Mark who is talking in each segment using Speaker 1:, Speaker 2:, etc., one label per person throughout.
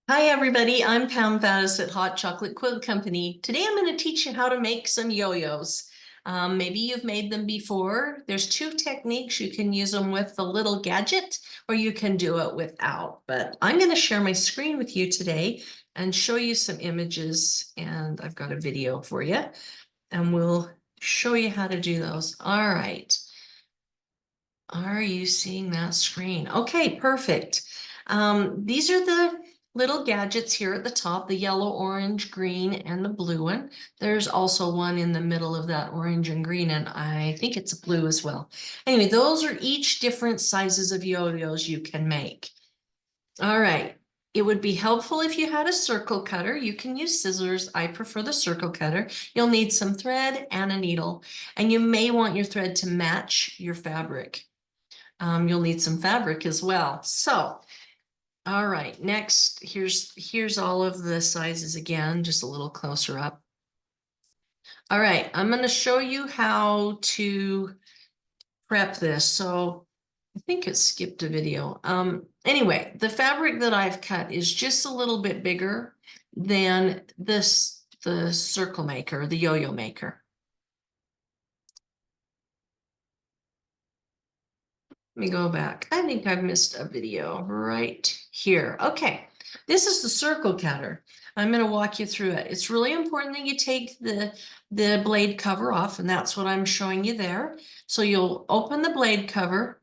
Speaker 1: Hi everybody, I'm Pam Faddis at Hot Chocolate Quilt Company. Today I'm going to teach you how to make some yo-yos. Maybe you've made them before. There's two techniques. You can use them with the little gadget or you can do it without. But I'm going to share my screen with you today and show you some images, and I've got a video for you and we'll show you how to do those. All right. Are you seeing that screen? Okay, perfect. These are the little gadgets here at the top, the yellow, orange, green, and the blue one. There's also one in the middle of that orange and green, and I think it's blue as well. Anyway, those are each different sizes of yo-yos you can make. All right. It would be helpful if you had a circle cutter. You can use scissors. I prefer the circle cutter. You'll need some thread and a needle, and you may want your thread to match your fabric. You'll need some fabric as well. So, all right, next, here's all of the sizes again, just a little closer up. All right, I'm going to show you how to prep this. So I think it skipped a video. Anyway, the fabric that I've cut is just a little bit bigger than the circle maker, the yo-yo maker. Let me go back. I think I've missed a video right here. Okay, this is the circle cutter. I'm going to walk you through it. It's really important that you take the blade cover off, and that's what I'm showing you there. So you'll open the blade cover.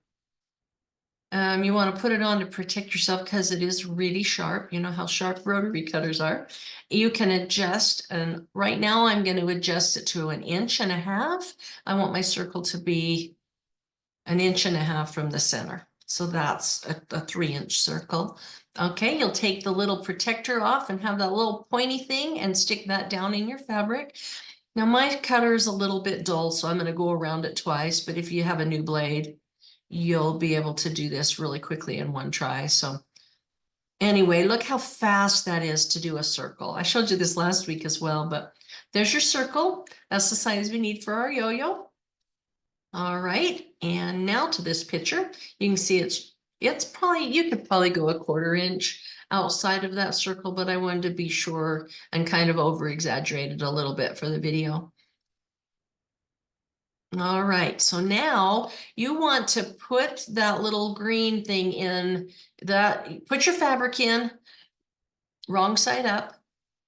Speaker 1: You want to put it on to protect yourself because it is really sharp. You know how sharp rotary cutters are. You can adjust, and right now I'm going to adjust it to 1.5 inches. I want my circle to be 1.5 inches from the center. So that's a 3-inch circle. Okay, you'll take the little protector off and have that little pointy thing and stick that down in your fabric. Now my cutter is a little bit dull, so I'm going to go around it twice, but if you have a new blade, you'll be able to do this really quickly in one try. So anyway, look how fast that is to do a circle. I showed you this last week as well, but there's your circle. That's the size we need for our yo-yo. All right, and now to this picture. You can see it's probably, you could probably go 1/4 inch outside of that circle, but I wanted to be sure and kind of over exaggerated a little bit for the video. All right, so now you want to put that little green thing in, put your fabric in, wrong side up.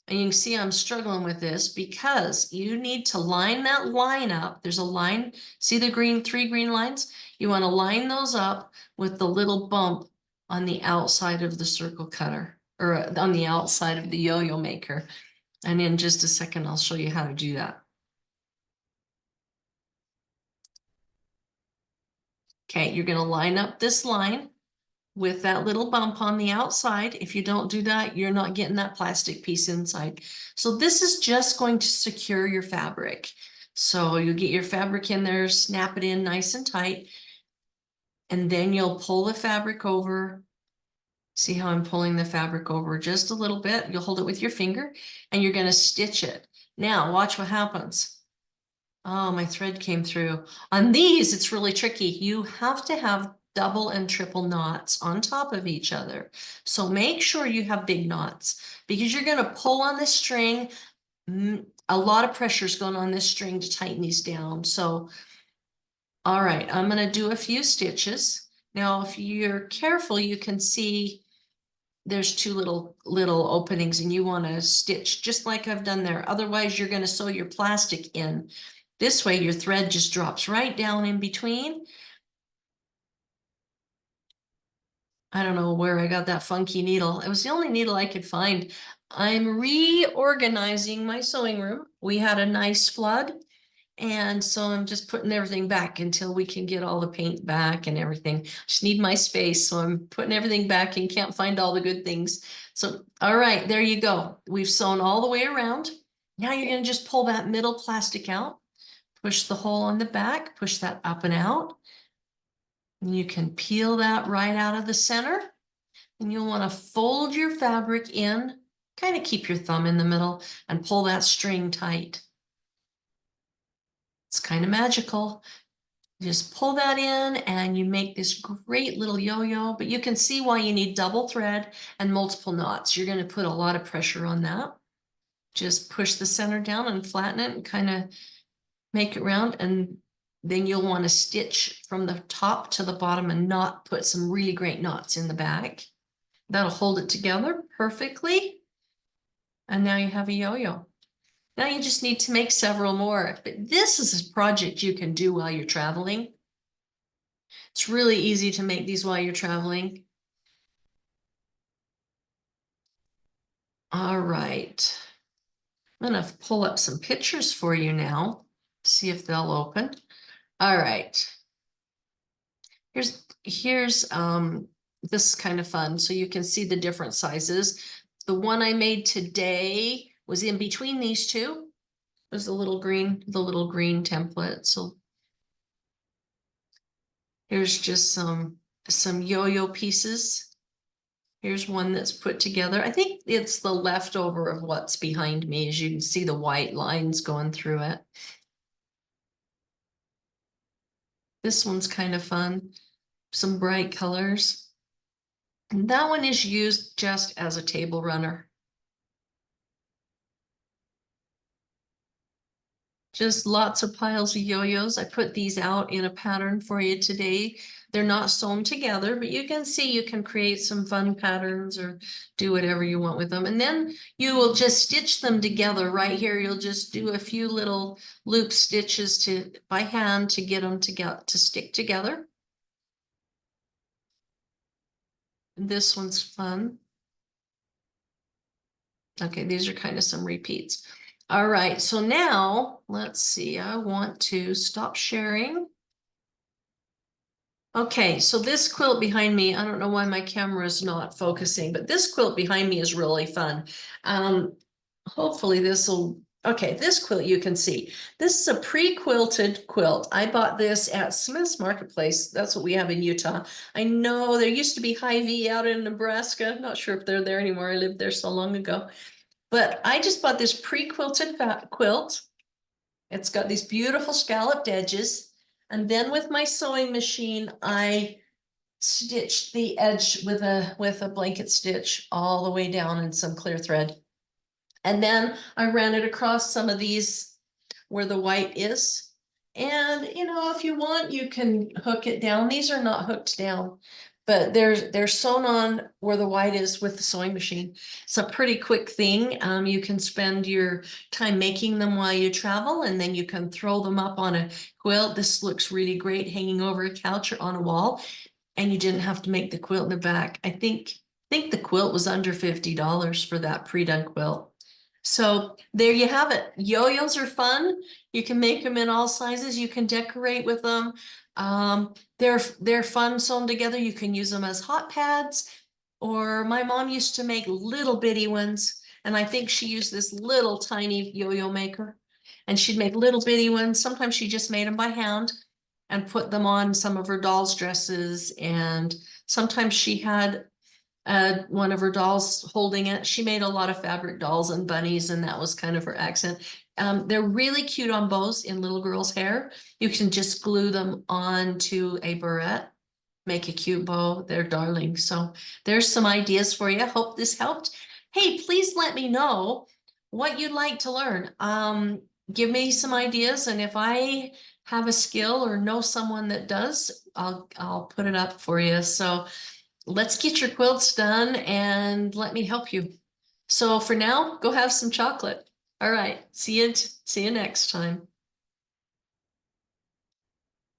Speaker 1: And you can see I'm struggling with this because you need to line that line up. There's a line, see the three green lines? You want to line those up with the little bump on the outside of the circle cutter, or on the outside of the yo-yo maker. And in just a second, I'll show you how to do that. Okay, you're going to line up this line with that little bump on the outside. If you don't do that, you're not getting that plastic piece inside. So this is just going to secure your fabric. So you get your fabric in there, snap it in nice and tight, and then you'll pull the fabric over. See how I'm pulling the fabric over just a little bit? You'll hold it with your finger and you're going to stitch it. Now watch what happens. Oh, my thread came through. On these, it's really tricky. You have to have double and triple knots on top of each other. So make sure you have big knots because you're going to pull on this string. A lot of pressure is going on this string to tighten these down. So, all right, I'm going to do a few stitches. Now, if you're careful, you can see there's two little openings and you want to stitch just like I've done there. Otherwise, you're going to sew your plastic in. This way, your thread just drops right down in between. I don't know where I got that funky needle. It was the only needle I could find. I'm reorganizing my sewing room. We had a nice flood, and so I'm just putting everything back until we can get all the paint back and everything. Just need my space, so I'm putting everything back and can't find all the good things. So, all right, there you go. We've sewn all the way around. Now you're going to just pull that middle plastic out. Push the hole on the back, push that up and out. And you can peel that right out of the center. And you'll want to fold your fabric in, kind of keep your thumb in the middle and pull that string tight. It's kind of magical. Just pull that in and you make this great little yo-yo, but you can see why you need double thread and multiple knots. You're going to put a lot of pressure on that. Just push the center down and flatten it and kind of make it round. And then you'll want to stitch from the top to the bottom and not put some really great knots in the back. That'll hold it together perfectly. And now you have a yo-yo. Now you just need to make several more. But this is a project you can do while you're traveling. It's really easy to make these while you're traveling. All right. I'm going to pull up some pictures for you now, see if they'll open. All right. Here's this is kind of fun. So you can see the different sizes. The one I made today was in between these two. It was the little green template. So here's just some yo-yo pieces. Here's one that's put together. I think it's the leftover of what's behind me, as you can see the white lines going through it. This one's kind of fun. Some bright colors. And that one is used just as a table runner. Just lots of piles of yo-yos. I put these out in a pattern for you today. They're not sewn together, but you can see you can create some fun patterns or do whatever you want with them. And then you will just stitch them together right here. You'll just do a few little loop stitches by hand to get them to stick together. And this one's fun. Okay, these are kind of some repeats. All right, so now let's see. I want to stop sharing. Okay, so this quilt behind me, I don't know why my camera is not focusing, but this quilt behind me is really fun. Hopefully this will, okay, this quilt you can see. This is a pre-quilted quilt. I bought this at Smith's Marketplace. That's what we have in Utah. I know there used to be Hy-Vee out in Nebraska. Not sure if they're there anymore. I lived there so long ago. But I just bought this pre-quilted quilt. It's got these beautiful scalloped edges. And then with my sewing machine, I stitched the edge with a blanket stitch all the way down in some clear thread. And then I ran it across some of these where the white is. And, you know, if you want, you can hook it down. These are not hooked down, but they're sewn on where the white is with the sewing machine. It's a pretty quick thing. You can spend your time making them while you travel, and then you can throw them up on a quilt. This looks really great hanging over a couch or on a wall, and you didn't have to make the quilt in the back. I think the quilt was under $50 for that pre-done quilt. So there you have it. Yo-yos are fun. You can make them in all sizes. You can decorate with them. They're fun sewn together. You can use them as hot pads, or my mom used to make little bitty ones. And I think she used this little tiny yo-yo maker, and she'd make little bitty ones. Sometimes she just made them by hand and put them on some of her dolls' dresses. And sometimes she had one of her dolls holding it. She made a lot of fabric dolls and bunnies, and that was kind of her accent. They're really cute on bows in little girls' hair. You can just glue them onto a barrette, make a cute bow. They're darling. So there's some ideas for you. Hope this helped. Hey, please let me know what you'd like to learn. Give me some ideas, and if I have a skill or know someone that does, I'll put it up for you. So let's get your quilts done and let me help you. So for now, go have some chocolate. All right, see you next time.